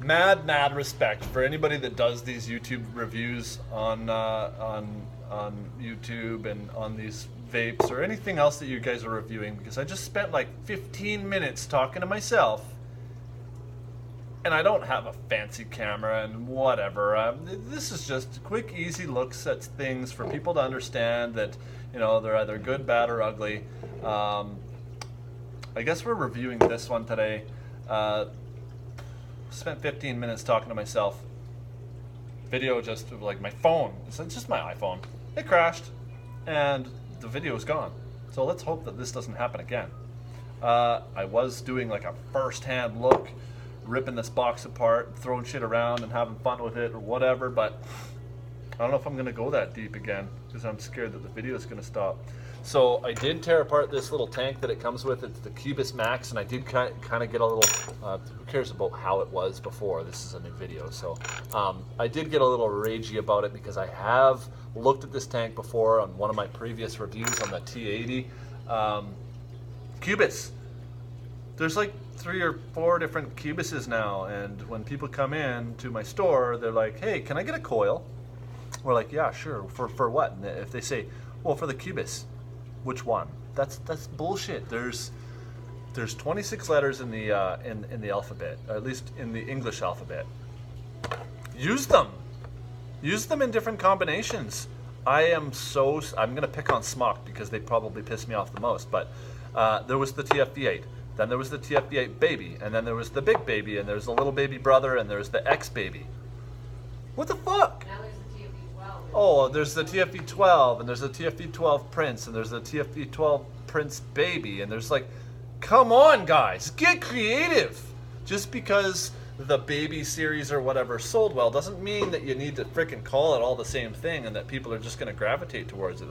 mad respect for anybody that does these YouTube reviews on YouTube and on these vapes or anything else that you guys are reviewing, because I just spent like 15 minutes talking to myself, and I don't have a fancy camera and whatever. This is just quick, easy looks at things for people to understand that, you know, they're either good, bad, or ugly. I guess we're reviewing this one today. Spent 15 minutes talking to myself. Video just like my phone. It's just my iPhone. It crashed, and the video is gone. So let's hope that this doesn't happen again. I was doing like a first-hand look, ripping this box apart, throwing shit around and having fun with it or whatever, but I don't know if I'm gonna go that deep again because I'm scared that the video is gonna stop. So I did tear apart this little tank that it comes with. It's the Cubus Max, and I did kind of get a little, who cares about how it was before? This is a new video. So I did get a little ragey about it because I have looked at this tank before on one of my previous reviews on the T80. Cubus. There's like 3 or 4 different Cubuses now, and when people come in to my store, they're like, hey, can I get a coil? We're like, yeah, sure. For what? And if they say, well, for the Cubus. Which one? That's bullshit. There's 26 letters in the alphabet, or at least in the English alphabet. Use them. Use them in different combinations. I'm gonna pick on Smock because they probably piss me off the most. But there was the TFV8, then there was the TFV8 baby, and then there was the big baby, and there's the little baby brother, and there's the X baby. What the fuck? Oh, there's the TFV12, and there's the TFV12 Prince, and there's the TFV12 Prince Baby, and there's like, come on guys, get creative! Just because the baby series or whatever sold well doesn't mean that you need to frickin' call it all the same thing and that people are just gonna gravitate towards it.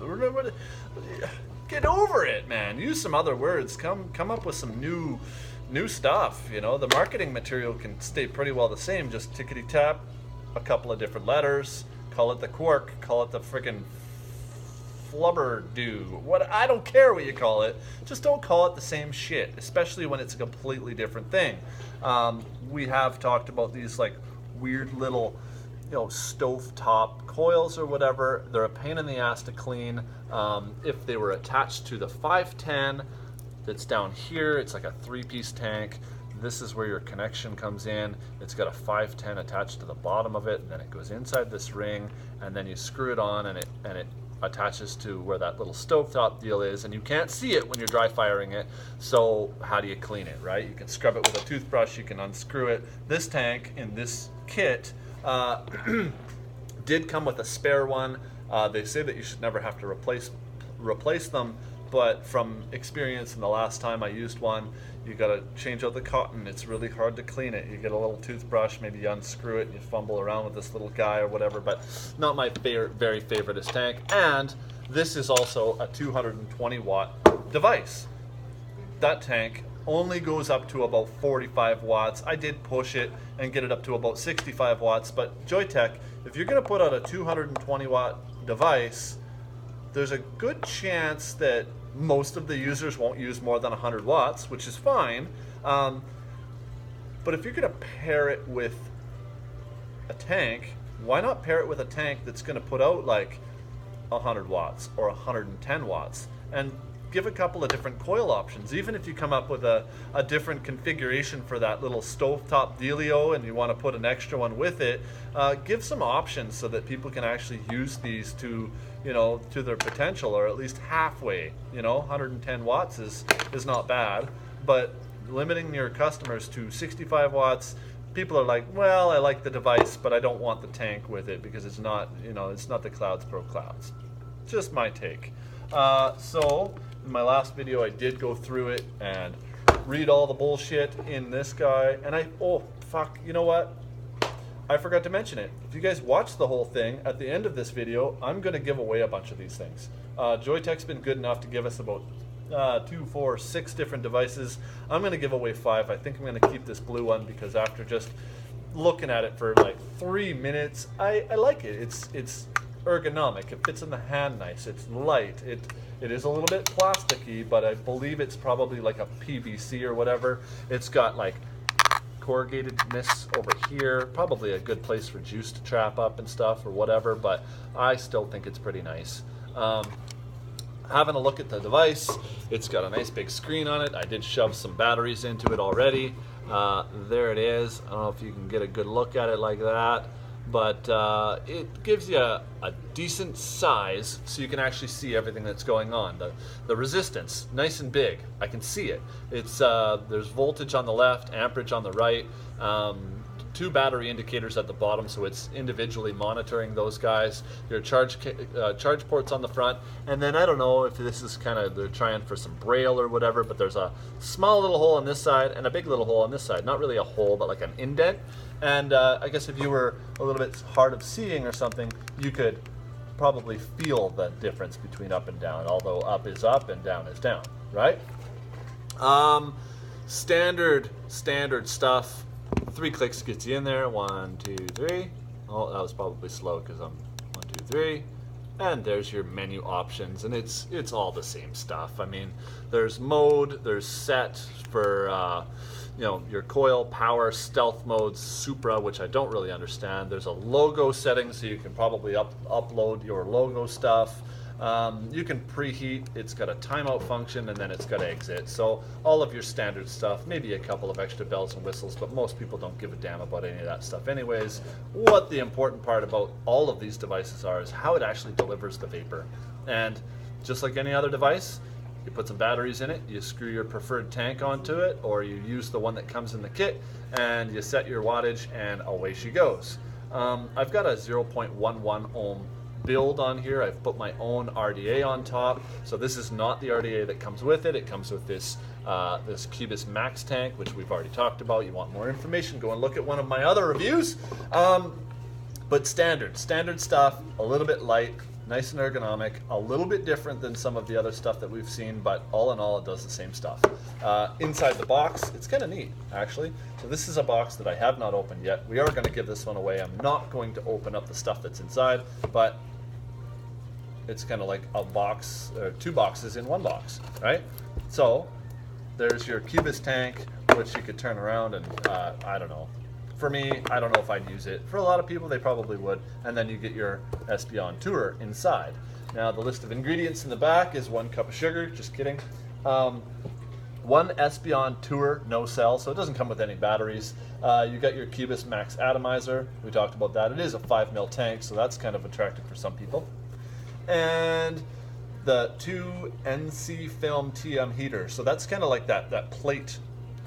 Get over it, man. Use some other words. Come up with some new stuff, you know? The marketing material can stay pretty well the same, just tickety-tap, a couple of different letters. Call it the Quark, call it the frickin' Flubber-Doo. What, I don't care what you call it. Just don't call it the same shit, especially when it's a completely different thing. We have talked about these like weird little, you know, stovetop coils or whatever. They're a pain in the ass to clean. If they were attached to the 510 that's down here, it's like a 3-piece tank. This is where your connection comes in. It's got a 510 attached to the bottom of it, and then it goes inside this ring, and then you screw it on, and it attaches to where that little stovetop deal is, and you can't see it when you're dry firing it. So how do you clean it, right? You can scrub it with a toothbrush, you can unscrew it. This tank in this kit did come with a spare one. They say that you should never have to replace them, but from experience in the last time I used one, you gotta change out the cotton. It's really hard to clean it. You get a little toothbrush, maybe you unscrew it and you fumble around with this little guy or whatever, but not my very favoriteest tank. And this is also a 220 watt device. That tank only goes up to about 45 watts. I did push it and get it up to about 65 watts, but Joyetech, if you're gonna put out a 220 watt device, there's a good chance that most of the users won't use more than 100 watts, which is fine. But if you're going to pair it with a tank, why not pair it with a tank that's going to put out like 100 watts or 110 watts? And give a couple of different coil options. Even if you come up with a different configuration for that little stovetop dealio and you want to put an extra one with it, give some options so that people can actually use these to, you know, to their potential, or at least halfway. You know, 110 watts is not bad, but limiting your customers to 65 watts, people are like, well, I like the device, but I don't want the tank with it because it's not, you know, it's not the Clouds Pro Clouds. Just my take. So in my last video, I did go through it and read all the bullshit in this guy, and oh fuck, you know what? I forgot to mention it. If you guys watch the whole thing, at the end of this video, I'm going to give away a bunch of these things. Joyetech's been good enough to give us about 2, 4, 6 different devices. I'm going to give away 5. I think I'm going to keep this blue one because after just looking at it for like 3 minutes, I like it. It's ergonomic. It fits in the hand nice. It's light. It is a little bit plasticky, but I believe it's probably like a PVC or whatever. It's got like corrugated mist over here. Probably a good place for juice to trap up and stuff or whatever, but I still think it's pretty nice. Having a look at the device, it's got a nice big screen on it. I did shove some batteries into it already. There it is. I don't know if you can get a good look at it like that, but it gives you a decent size so you can actually see everything that's going on. The resistance, nice and big. I can see it. It's there's voltage on the left, amperage on the right, 2 battery indicators at the bottom, so it's individually monitoring those guys. Your charge ports on the front, and then I don't know if this is kind of, they're trying for some braille or whatever, but there's a small little hole on this side and a big little hole on this side. Not really a hole, but like an indent. And I guess if you were a little bit hard of seeing or something, you could probably feel the difference between up and down, although up is up and down is down, right? Standard stuff. 3 clicks gets you in there. 1, 2, 3. Oh, that was probably slow because I'm 1, 2, 3. And there's your menu options, and it's all the same stuff. I mean, there's mode, there's set for you know, your coil, power, stealth modes, Supra, which I don't really understand. There's a logo setting, so you can probably upload your logo stuff. You can preheat. It's got a timeout function, and then it's got exit. So all of your standard stuff, maybe a couple of extra bells and whistles, but most people don't give a damn about any of that stuff anyways. What the important part about all of these devices is how it actually delivers the vapor. And just like any other device, you put some batteries in it, you screw your preferred tank onto it, or you use the one that comes in the kit, and you set your wattage, and away she goes. I've got a 0.11 ohm build on here. I've put my own RDA on top, so this is not the RDA that comes with it. It comes with this this Cubis Max tank, which we've already talked about. You want more information, go and look at one of my other reviews. But standard stuff, a little bit light, nice and ergonomic, a little bit different than some of the other stuff that we've seen, but all in all, it does the same stuff. Inside the box, it's kind of neat, actually. So this is a box that I have not opened yet. We are going to give this one away. I'm not going to open up the stuff that's inside, but it's kind of like a box, or 2 boxes in 1 box, right? So there's your Cubis tank, which you could turn around and, I don't know. For me, I don't know if I'd use it. For a lot of people, they probably would. And then you get your Espion Tour inside. Now, the list of ingredients in the back is 1 cup of sugar. Just kidding. 1 Espion Tour, no cell, so it doesn't come with any batteries. You got your Cubis Max atomizer. We talked about that. It is a 5 mil tank, so that's kind of attractive for some people. And the 2 NC film TM heaters. So that's kind of like that plate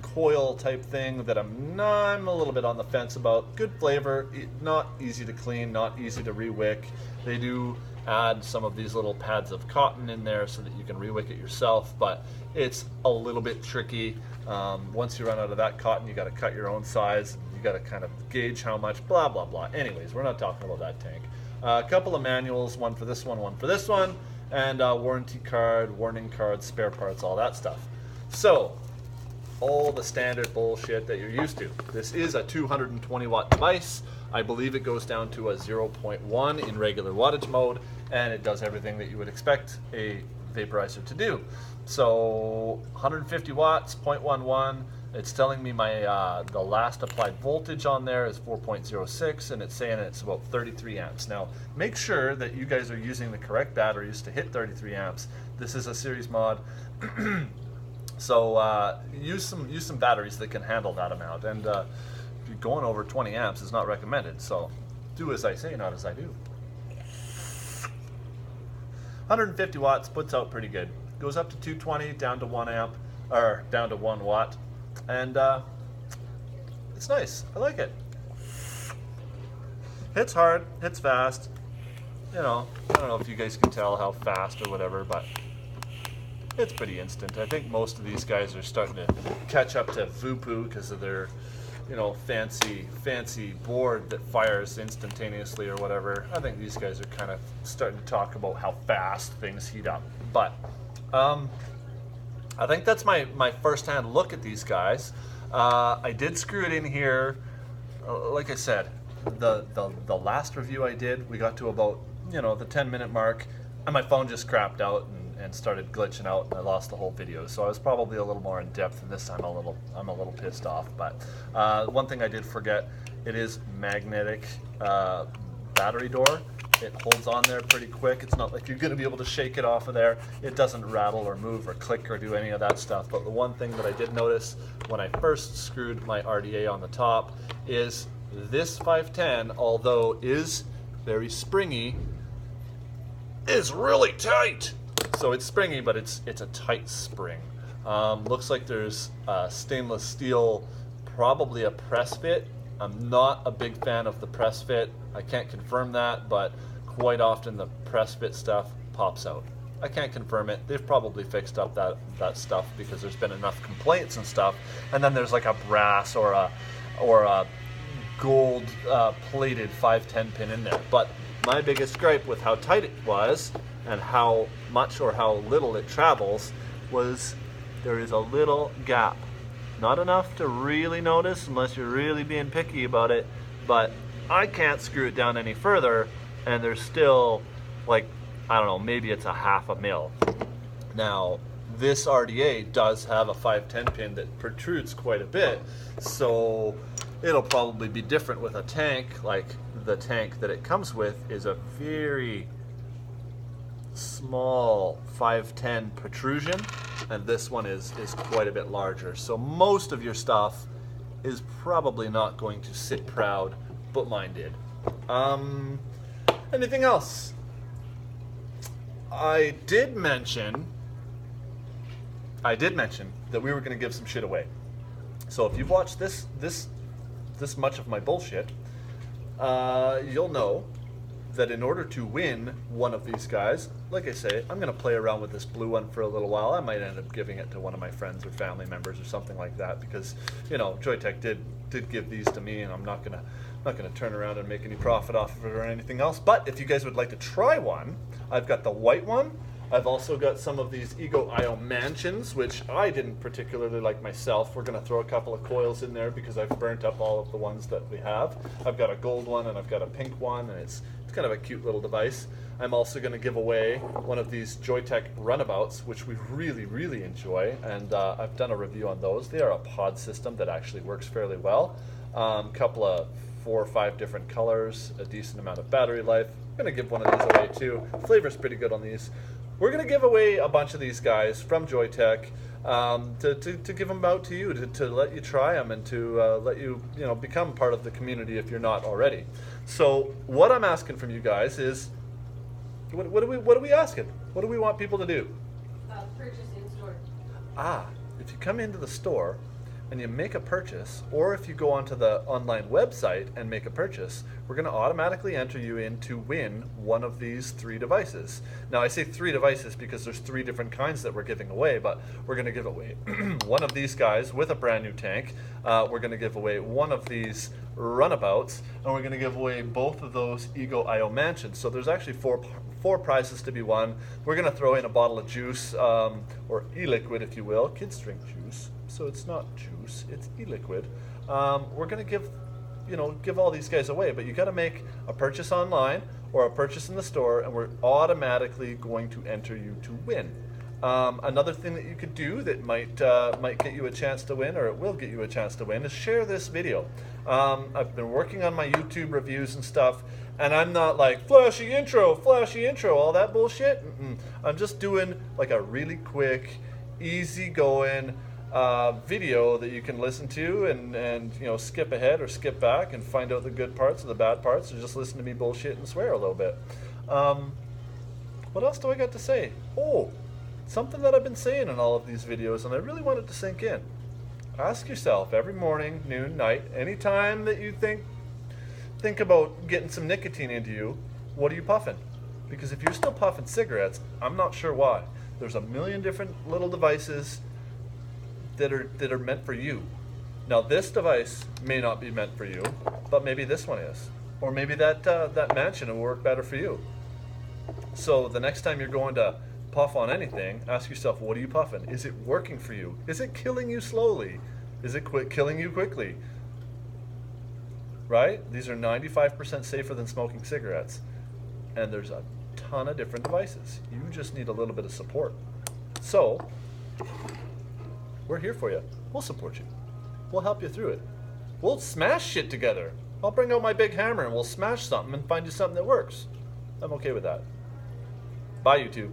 coil type thing that I'm a little bit on the fence about. Good flavor, not easy to clean, not easy to re-wick. They do add some of these little pads of cotton in there so that you can re-wick it yourself, but it's a little bit tricky. Once you run out of that cotton, you got to cut your own size. You got to kind of gauge how much, blah, blah, blah. Anyways, we're not talking about that tank. A couple of manuals, one for this one for this one, and warranty card, warning cards, spare parts, all that stuff. So, all the standard bullshit that you're used to. This is a 220 watt device. I believe it goes down to a 0.1 in regular wattage mode, and it does everything that you would expect a vaporizer to do. So 150 watts, 0.11. It's telling me my the last applied voltage on there is 4.06, and it's saying it's about 33 amps. Now, make sure that you guys are using the correct batteries to hit 33 amps. This is a series mod. So use some batteries that can handle that amount, and if you're going over 20 amps, it's not recommended. So do as I say, not as I do. 150 watts puts out pretty good. Goes up to 220, down to 1 amp, or down to 1 watt, and it's nice. I like it. Hits hard, hits fast. You know, I don't know if you guys can tell how fast or whatever, but it's pretty instant. I think most of these guys are starting to catch up to Vupu because of their, you know, fancy board that fires instantaneously or whatever. I think these guys are kind of starting to talk about how fast things heat up. But I think that's my first-hand look at these guys. I did screw it in here. Like I said, the last review I did, we got to about, you know, the 10-minute mark, and my phone just crapped out and started glitching out, and I lost the whole video. So I was probably a little more in depth, and this time I'm a little pissed off. But one thing I did forget, it is magnetic battery door. It holds on there pretty quick. It's not like you're going to be able to shake it off of there. It doesn't rattle or move or click or do any of that stuff. But the one thing that I did notice when I first screwed my RDA on the top is this 510, although is very springy, is really tight. So it's springy, but it's a tight spring. Looks like there's stainless steel, probably a press fit. I'm not a big fan of the press fit. I can't confirm that, but quite often the press fit stuff pops out. I can't confirm it. They've probably fixed up that stuff because there's been enough complaints and stuff. And then there's like a brass or a gold plated 510 pin in there. But my biggest gripe with how tight it was and how much or how little it travels was there is a little gap. Not enough to really notice unless you're really being picky about it, but I can't screw it down any further, and there's still, like, I don't know, maybe it's a half a mil. Now, this RDA does have a 510 pin that protrudes quite a bit, so it'll probably be different with a tank. Like, the tank that it comes with is a very small 510 protrusion, and this one is quite a bit larger. So most of your stuff is probably not going to sit proud, but mine did. Anything else? I did mention that we were going to give some shit away. So if you've watched this much of my bullshit, you'll know that in order to win one of these guys, like I say, I'm going to play around with this blue one for a little while. I might end up giving it to one of my friends or family members or something like that, because, you know, Joyetech did give these to me, and I'm not going to turn around and make any profit off of it or anything else. But if you guys would like to try one, I've got the white one. I've also got some of these Ego IO Mansions, which I didn't particularly like myself. We're going to throw a couple of coils in there because I've burnt up all of the ones that we have. I've got a gold one and I've got a pink one, and it's kind of a cute little device. I'm also going to give away one of these Joyetech runabouts, which we really, really enjoy, and I've done a review on those. They are a pod system that actually works fairly well. Couple of 4 or 5 different colors, a decent amount of battery life. I'm going to give one of these away too. The flavor's pretty good on these. We're going to give away a bunch of these guys from Joyetech to give them out to you, to let you try them, and to let you, become part of the community if you're not already. So what I'm asking from you guys is, what are we asking? What do we want people to do? Purchase in store. If you come into the store and you make a purchase, or if you go onto the online website and make a purchase, we're going to automatically enter you in to win one of these 3 devices. Now, I say 3 devices because there's 3 different kinds that we're giving away, but we're going to give away one of these guys with a brand new tank. We're going to give away one of these runabouts, and we're going to give away both of those Ego IO Mansions. So there's actually four prizes to be won. We're going to throw in a bottle of juice, or e-liquid if you will. Kids drink juice, so it's not juice, it's e-liquid. We're going to give all these guys away, but you got to make a purchase online or a purchase in the store, and we're automatically going to enter you to win. Another thing that you could do that might get you a chance to win, or it will get you a chance to win, is share this video. I've been working on my YouTube reviews and stuff, and I'm not like flashy intro, all that bullshit. I'm just doing like a really quick, easy going video that you can listen to and skip ahead or skip back and find out the good parts or the bad parts, or just listen to me bullshit and swear a little bit. What else do I got to say? Something that I've been saying in all of these videos, and I really want it to sink in. Ask yourself every morning, noon, night, anytime that you think about getting some nicotine into you, what are you puffing? Because if you're still puffing cigarettes, I'm not sure why. There's a million different little devices that are meant for you. Now, this device may not be meant for you, but maybe this one is. Or maybe that mansion will work better for you. So the next time you're going to puff on anything, ask yourself, what are you puffing? Is it working for you? Is it killing you slowly? Is it killing you quickly? Right? These are 95% safer than smoking cigarettes. And there's a ton of different devices. You just need a little bit of support. So, we're here for you. We'll support you. We'll help you through it. We'll smash shit together. I'll bring out my big hammer and we'll smash something and find you something that works. I'm okay with that. Bye, YouTube.